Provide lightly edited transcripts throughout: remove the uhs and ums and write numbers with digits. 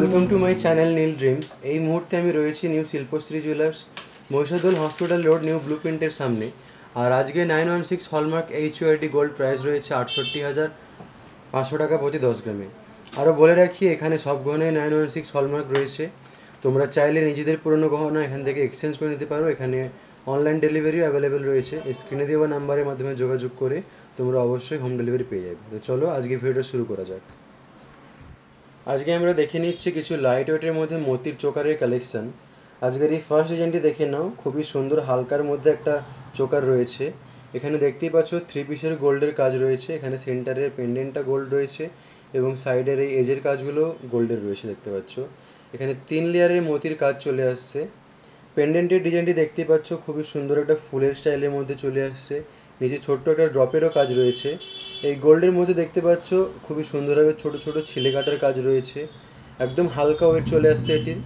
Welcome to my channel Neel dreams. এই মুহূর্তে আমি রয়েছি new Shilpashree jewellers, Mahishadal hospital road, new blue প্রিন্টের সামনে। আর আজকে 916 হলমার্ক HUID গোল্ড প্রাইস রয়েছে 68,500 টাকা প্রতি 10 গ্রামে। আরও বলে রাখি, এখানে সব গহনায় 916 হলমার্ক রয়েছে। তোমরা চাইলে নিজেদের পুরনো গহনা এখান থেকে এক্সচেঞ্জ করে নিতে পারো। এখানে অনলাইন ডেলিভারিও অ্যাভেলেবেল রয়েছে। স্ক্রিনে দেওয়া নাম্বারের মাধ্যমে যোগাযোগ করে তোমরা অবশ্যই হোম ডেলিভারি পেয়ে যাবে। তো চলো আজকে ভিডিওটা শুরু করা যাক। আজকে আমরা দেখে নিচ্ছি কিছু লাইট ওয়েটের মধ্যে মোতির চোকারের কালেকশন। আজকের এই ফার্স্ট ডিজাইনটি দেখে নাও, খুবই সুন্দর হালকার মধ্যে একটা চোকার রয়েছে। এখানে দেখতেই পাচ্ছ 3 পিসের গোল্ডের কাজ রয়েছে। এখানে সেন্টারের পেন্ডেন্টটা গোল্ড রয়েছে এবং সাইডের এই এজের কাজগুলো গোল্ডের রয়েছে দেখতে পাচ্ছ। এখানে 3 লেয়ারের মোতির কাজ চলে আসছে। পেন্ডেন্টের ডিজাইনটি দেখতেই পাচ্ছ, খুবই সুন্দর একটা ফুলের স্টাইলের মধ্যে চলে আসছে। নিচে ছোট্ট একটা ড্রপেরও কাজ রয়েছে। এই গোল্ডের মধ্যে দেখতে পাচ্ছ খুবই সুন্দরভাবে ছোট ছোট ছিলে কাটার কাজ রয়েছে। একদম হালকা ওয়েট চলে আসছে এটির,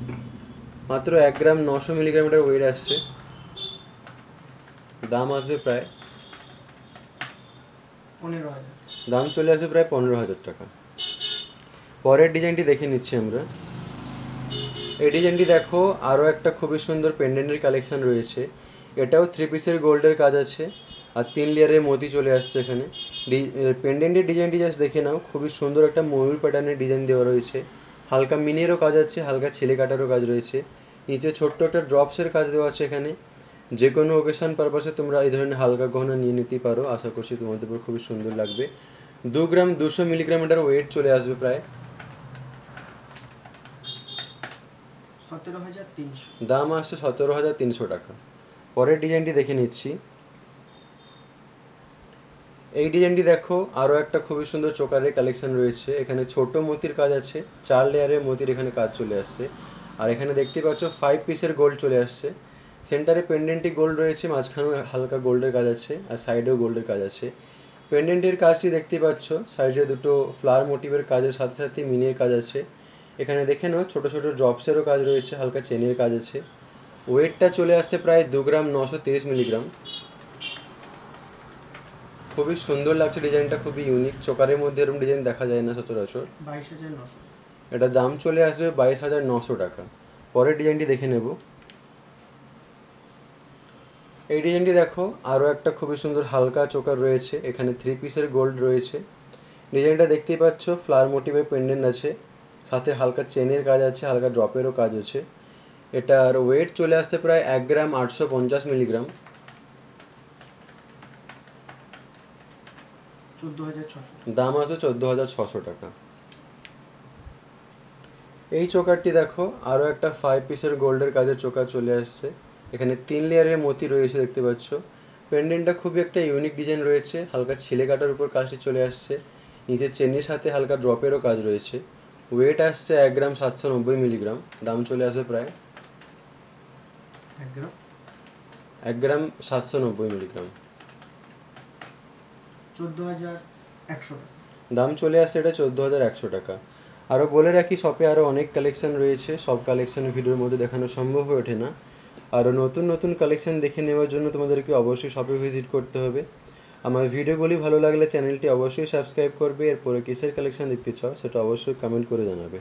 মাত্র 1 গ্রাম 900 মিলিগ্রাম এটার ওয়েট আসছে। দাম আসবে প্রায় 15,000। দাম চলে আসবে প্রায় 15,000 টাকা। পরের ডিজাইনটি দেখে নিচ্ছি আমরা। এই ডিজাইনটি দেখো, আরও একটা খুবই সুন্দর পেন্ডেন্টের কালেকশন রয়েছে। এটাও 3 পিসের গোল্ডের কাজ আছে আর 3 লেয়ারের মোতি চলে আসছে এখানে। পেন্ডেন্টের ডিজাইনটি জাস্ট দেখে নাও, খুবই সুন্দর একটা ময়ূর প্যাটার্নের ডিজাইন দেওয়া রয়েছে। হালকা মিনেরও কাজ আছে, হালকা ছিলে কাটারও কাজ রয়েছে। নিচে ছোট্ট একটা ড্রপসের কাজ দেওয়া আছে এখানে। যে কোনো ওকেশন পারপাসে তোমরা এই ধরনের হালকা গহনা নিয়ে নিতেই পারো। আশা করছি তোমাদের উপর খুবই সুন্দর লাগবে। 2 গ্রাম 200 মিলিগ্রাম এটার ওয়েট চলে আসবে প্রায়। 17,300। দাম আসছে 17,300 টাকা। পরের ডিজাইনটি দেখে নিচ্ছি। এই ডিজাইনটি দেখো, আরও একটা খুবই সুন্দর চোকারের কালেকশন রয়েছে। এখানে ছোট মোতির কাজ আছে, 4 লেয়ারের মোতির এখানে কাজ চলে আসছে। আর এখানে দেখতে পাচ্ছ 5 পিসের গোল্ড চলে আসছে। সেন্টারে পেন্ডেন্টটি গোল্ড রয়েছে, মাঝখানেও হালকা গোল্ডের কাজ আছে আর সাইডেও গোল্ডের কাজ আছে। পেন্ডেন্টের কাজটি দেখতে পাচ্ছ, সাইডে দুটো ফ্লাওয়ার মোটিভের কাজের সাথে সাথে মিনের কাজ আছে। এখানে দেখে নাও ছোটো ছোটো ড্রপসেরও কাজ রয়েছে, হালকা চেনের কাজ আছে। ওয়েটটা চলে আসছে প্রায় 2 গ্রাম 930 মিলিগ্রাম। খুবই সুন্দর লাগছে ডিজাইনটা, খুবই ইউনিক। চোকারের মধ্যে এরকম ডিজাইন দেখা যায় না সচরাচর। 22,900। এটার দাম চলে আসবে 22,900 টাকা। পরের ডিজাইনটি দেখে নেব। এই ডিজাইনটি দেখো, আরও একটা খুবই সুন্দর হালকা চোকার রয়েছে। এখানে 3 পিসের গোল্ড রয়েছে। ডিজাইনটা দেখতেই পাচ্ছ, ফ্লাওয়ার মোটিভের পেন্ডেন্ট আছে, সাথে হালকা চেনের কাজ আছে, হালকা ড্রপেরও কাজ আছে। এটার ওয়েট চলে আসছে প্রায় 1 গ্রাম 850 মিলিগ্রাম। 14,600। দাম আছে 14,600 টাকা। এই চোকারটি দেখো, আরও একটা 5 পিসের গোল্ডের কাজের চোকার চলে আসছে। এখানে 3 লেয়ারের মোতি রয়েছে দেখতে পাচ্ছ। পেন্ডেন্টটা খুবই একটা ইউনিক ডিজাইন রয়েছে, হালকা ছিলে কাটার উপর কাজটি চলে আসছে। নিচে চেনের সাথে হালকা ড্রপেরও কাজ রয়েছে। ওয়েট আসছে 1 গ্রাম 790 মিলিগ্রাম। দাম চলে আসবে প্রায় 1 গ্রাম 790 মিলিগ্রাম। 14,100 টাকা। দাম চলে আসছে এটা 14,100 টাকা। আরও বলে রাখি, শপে আরও অনেক কালেকশন রয়েছে। সব কালেকশন ভিডিওর মধ্যে দেখানো সম্ভব হয়ে ওঠে না। আরও নতুন নতুন কালেকশন দেখে নেওয়ার জন্য তোমাদেরকে অবশ্যই শপে ভিজিট করতে হবে। আমার ভিডিওগুলি ভালো লাগলে চ্যানেলটি অবশ্যই সাবস্ক্রাইব করবে। এরপরে কিসের কালেকশন দেখতে চাও সেটা অবশ্যই কমেন্ট করে জানাবে।